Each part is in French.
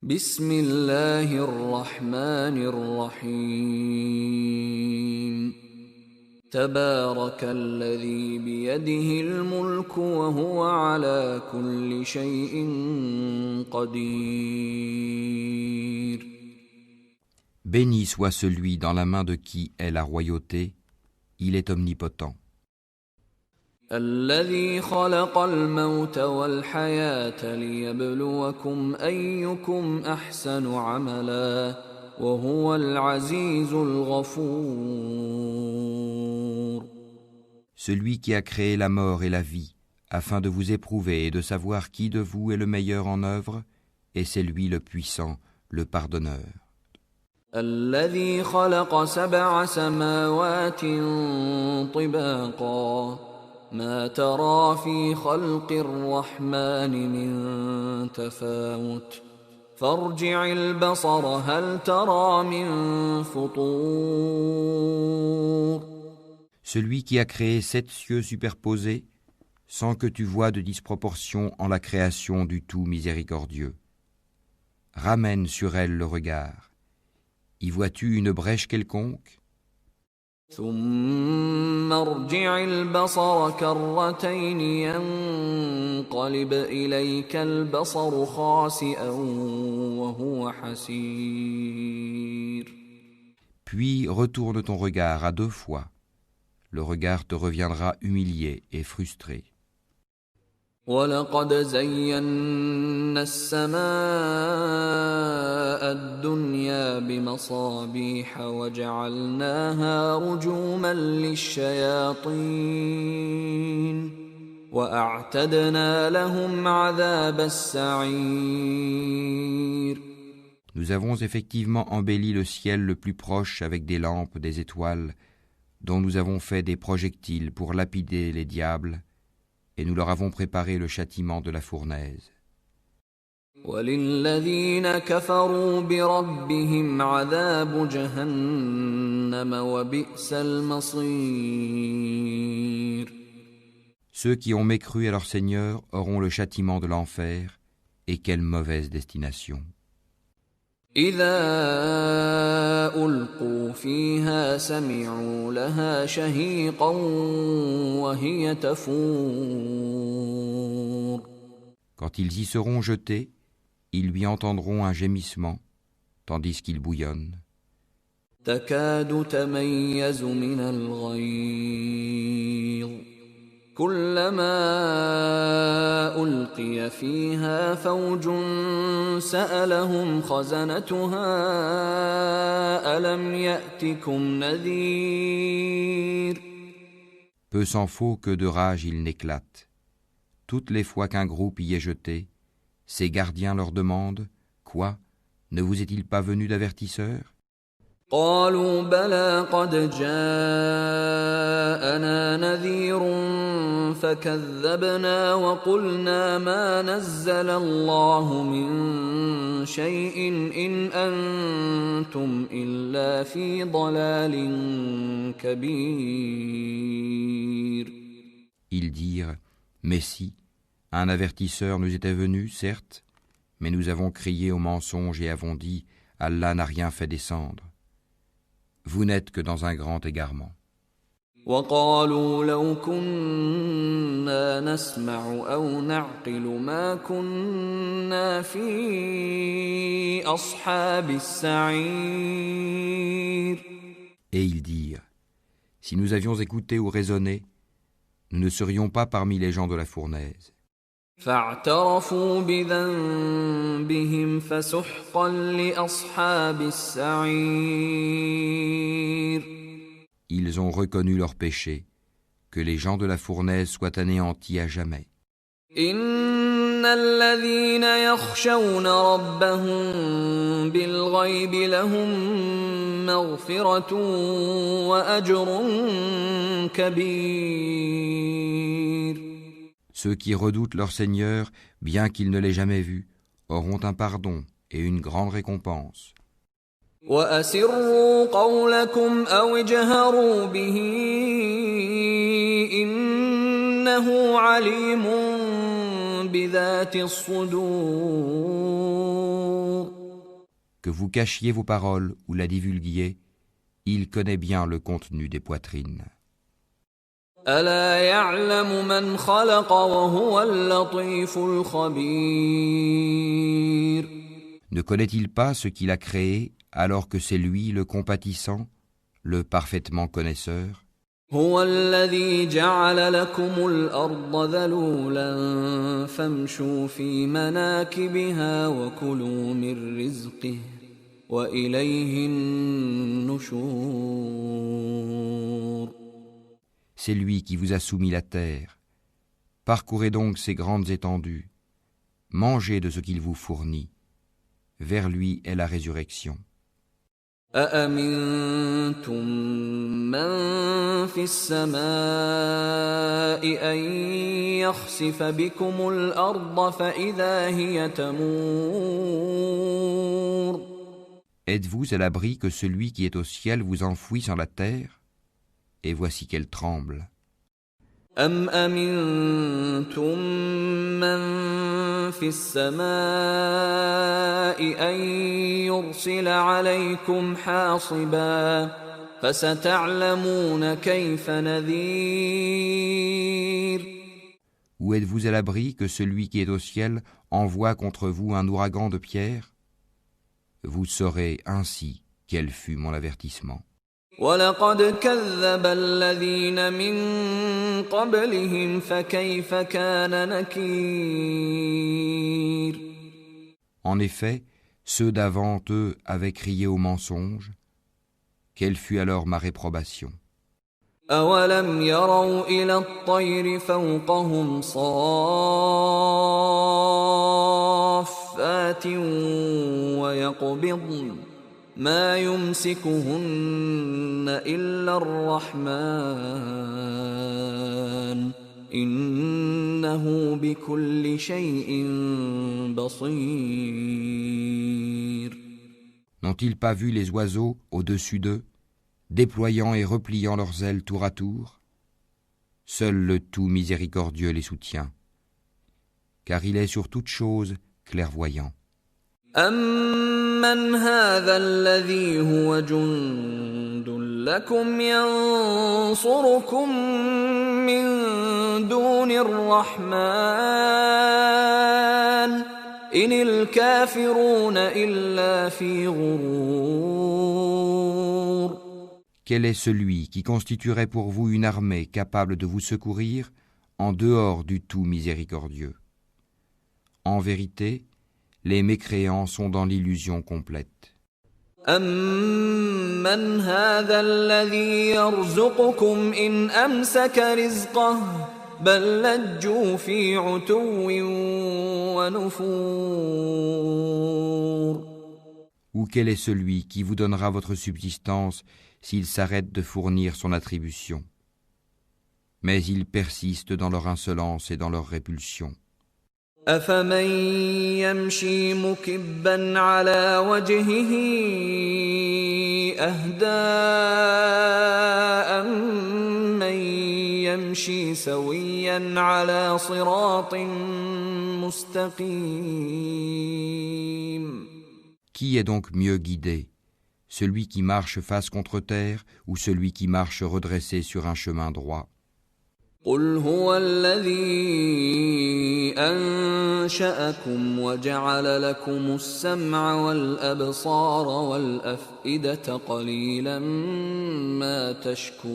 بسم الله الرحمن الرحيم تبارك الذي بيده الملك وهو على كل شيء قدير. Béni soit celui dans la main de qui est la royauté, il est omnipotent. الذي خلق الموت والحياة ليبلوكم أيكم أحسن عملا وهو العزيز الغفور. Celui qui a créé la mort et la vie, afin de vous éprouver et de savoir qui de vous est le meilleur en œuvre, et c'est lui le puissant, le pardonneur. الذي خلق سبع سماوات طباقا ما ترى في خلق الرحمن من تفاوت فارجع البصر هل ترى من فطور. Celui qui a créé 7 cieux superposés, sans que tu vois de disproportion en la création du tout miséricordieux. Ramène sur elle le regard. Y vois-tu une brèche quelconque? ثم ارجع البصر كرتين ينقلب إليك البصر خاسئا وهو حسير. Puis retourne ton regard à 2 fois. Le regard te reviendra humilié et frustré. ولقد زينا السماء الدنيا بمصابيح وجعلناها رجوما للشياطين وأعتدنا لهم عذاب السعير. Nous avons effectivement embelli le ciel le plus proche avec des lampes, des étoiles, dont nous avons fait des projectiles pour lapider les diables, et nous leur avons préparé le châtiment de la fournaise. وَلِلَّذِينَ كَفَرُوا بِرَبِّهِمْ عَذَابُ جَهَنَّمَ وَبِئْسَ الْمَصِيرُ. Ceux qui ont mécru à leur Seigneur auront le châtiment de l'enfer, et quelle mauvaise destination. إِذَا أُلْقُوا فِيهَا سَمِعُوا لَهَا شَهِيقًا وَهِيَ تَفُورُ. Quand ils y seront jetés, ils lui entendront un gémissement, tandis qu'il bouillonne. تَكَادُ تَمَيَّزُ مِنَ الْغَيْظِ كُلَّمَا أُلْقِيَ فِيهَا فَوْجٌ سَأَلَهُمْ خَزَنَتُهَا أَلَمْ يَأْتِكُمْ نَذِيرٌ. Peu s'en faut que de rage il n'éclate. Toutes les fois qu'un groupe y est jeté, ses gardiens leur demandent « Quoi? Ne vous est-il pas venu d'avertisseur ?» قالوا بلى قد جاءنا نذير فكذبنا وقلنا ما نزل الله من شيء إن أنتم إلا في ضلال كبير. Ils dirent « Mais si, un avertisseur nous était venu, certes, mais nous avons crié au mensonge et avons dit « Allah n'a rien fait descendre ». Vous n'êtes que dans un grand égarement. وقالوا لو كنا نسمع أو نعقل ما كنا في أصحاب السعير. Et ils dirent, si nous avions écouté ou raisonné, nous ne serions pas parmi les gens de la fournaise. فاعترفوا بذنبهم فسحقا لأصحاب السعير. Ils ont reconnu leur péché, que les gens de la fournaise soient anéantis à jamais. إن الذين يخشون ربهم بالغيب لهم مغفرة وأجر كبير. Ceux qui redoutent leur Seigneur, bien qu'ils ne l'aient jamais vu, auront un pardon et une grande récompense. وَأَسِرُّوا قَوْلَكُمْ أَوْ اجْهَرُوا بِهِ إِنَّهُ عَلِيمٌ بذات الصدور Que vous cachiez vos paroles ou la divulguiez, il connaît bien le contenu des poitrines. ألا يعلم من خلق وهو اللطيف الخبير Ne connaît-il pas ce qu'il a créé alors que c'est lui le compatissant, le parfaitement connaisseur? هو الذي جعل لكم الأرض ذلولا فامشوا في مناكبها وكلوا من رزقه وإليه النشور C'est lui qui vous a soumis la terre. Parcourez donc ces grandes étendues. Mangez de ce qu'il vous fournit. Vers lui est la résurrection. أأمنتم من في السماء أن يخسف بكم الأرض فإذا هي تمور Êtes-vous à l'abri que celui qui est au ciel vous enfouisse en la terre? Et voici qu'elle tremble. أم أمنتم من في السماء أن يرسل عليكم حاصبا فستعلمون كيف نذير Ou êtes-vous à l'abri que celui qui est au ciel envoie contre vous un ouragan de pierre? Vous saurez ainsi quel fut mon avertissement. ولقد كذب الذين من قبلهم فكيف كان نكير En effet, ceux d'avant eux avaient crié au mensonge. Quelle fut alors ma réprobation? أولم يروا إلى الطير فوقهم صافات ويقبضن ما يمسكهن إلا الرحمن إنه بكل شيء بصير N'ont-ils pas vu les oiseaux au-dessus d'eux, déployant et repliant leurs ailes tour à tour? Seul le tout miséricordieux les soutient, car il est sur toute chose clairvoyant. أَمَّنْ هَذَا الَّذِي هُوَ جُندٌ لَكُمْ يَنصُرُكُم مِّن دُونِ الرَّحْمَنِ إِنِ الْكَافِرُونَ إِلَّا فِي غُرُورٍ Quel est celui qui constituerait pour vous une armée capable de vous secourir en dehors du tout miséricordieux? En vérité, les mécréants sont dans l'illusion complète. أَمَّنْ هَذَا الَّذِي يَرْزُقُكُمْ إِنْ أَمْسَكَ رِزْقَهُ بَل لَّجُّوا فِي عُتُوٍّ وَنُفُورٍ Ou quel est celui qui vous donnera votre subsistance s'il s'arrête de fournir son attribution? Mais ils persistent dans leur insolence et dans leur répulsion. أَفَمَن يَمْشِي مُكِبًّا عَلَى وَجْهِهِ أَهْدَىٰ أَمَّن يَمْشِي سَوِيًّا عَلَى صِرَاطٍ مُّسْتَقِيمٍ Qui est donc mieux guidé, celui qui marche face contre terre ou celui qui marche redressé sur un chemin droit? قُلْ هُوَ الَّذِي أَنشَأَكُمْ وَجَعَلَ لَكُمُ السَّمْعَ وَالْأَبْصَارَ وَالْأَفْئِدَةَ قَلِيلًا مَا تَشْكُرُونَ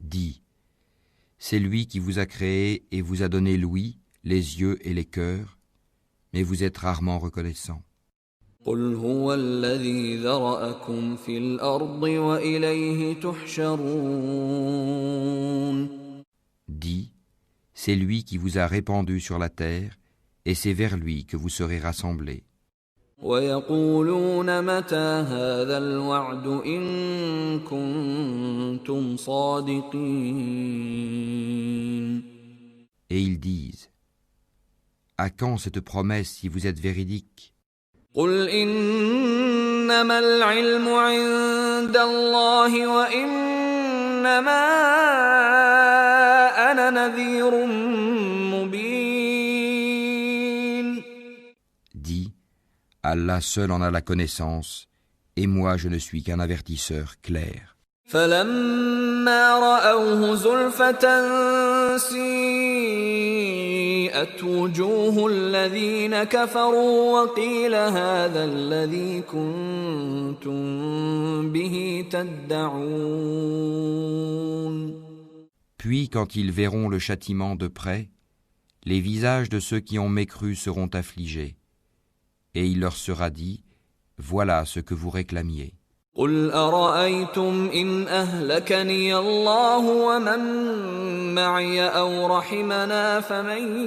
Dis, c'est lui qui vous a créé et vous a donné l'ouïe, les yeux et les cœurs, mais vous êtes rarement reconnaissants. قُلْ هُوَ الَّذِي ذَرَأَكُمْ فِي الْأَرْضِ وَإِلَيْهِ تُحْشَرُونَ Dis, c'est lui qui vous a répandu sur la terre, et c'est vers lui que vous serez rassemblés. وَيَقُولُونَ مَتَى هَذَا الْوَعْدُ إِن كُنتُمْ صَادِقِينَ Et ils disent, à quand cette promesse si vous êtes véridique? قُلْ إِنَّمَا الْعِلْمُ عِندَ اللَّهِ وَإِنَّمَا أَنَا إلا نذير مبين. Dis, Allah seul en a la connaissance, et moi je ne suis qu'un avertisseur clair. فلما رأوه زلفة سيئت وجوه الذين كفروا وقيل هذا الذي كنتم به تدعون. Puis quand ils verront le châtiment de près, les visages de ceux qui ont mécru seront affligés, et il leur sera dit, voilà ce que vous réclamiez. قل أرأيتم إن أهلكني الله ومن معي أو رحمنا فمن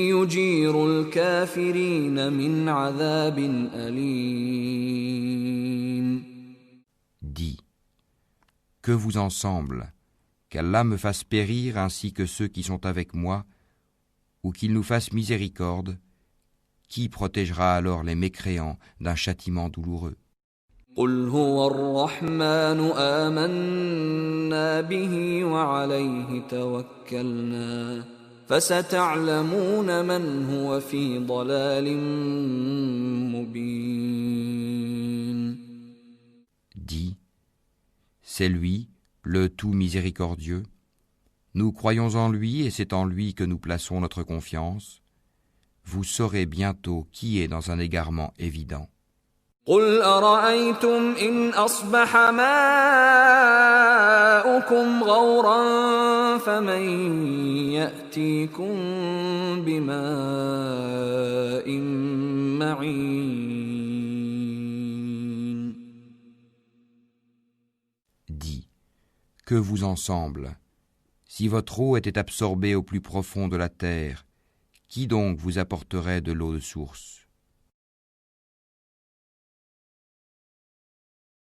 يجير الكافرين من عذاب أليم. Dis, que vous en semble, qu'Allah me fasse périr ainsi que ceux qui sont avec moi, ou qu'il nous fasse miséricorde. Qui protégera alors les mécréants d'un châtiment douloureux? قل هو الرحمن آمنا به وعليه توكلنا فستعلمون من هو في ضلال مبين. Dis, c'est lui, le tout miséricordieux. Nous croyons en lui et c'est en lui que nous plaçons notre confiance. Vous saurez bientôt qui est dans un égarement évident. قل أرأيتم إن أصبح ماؤكم غورا فمن يأتيكم بماء معين. Dis, que vous en semble, si votre eau était absorbée au plus profond de la terre, qui donc vous apporterait de l'eau de source?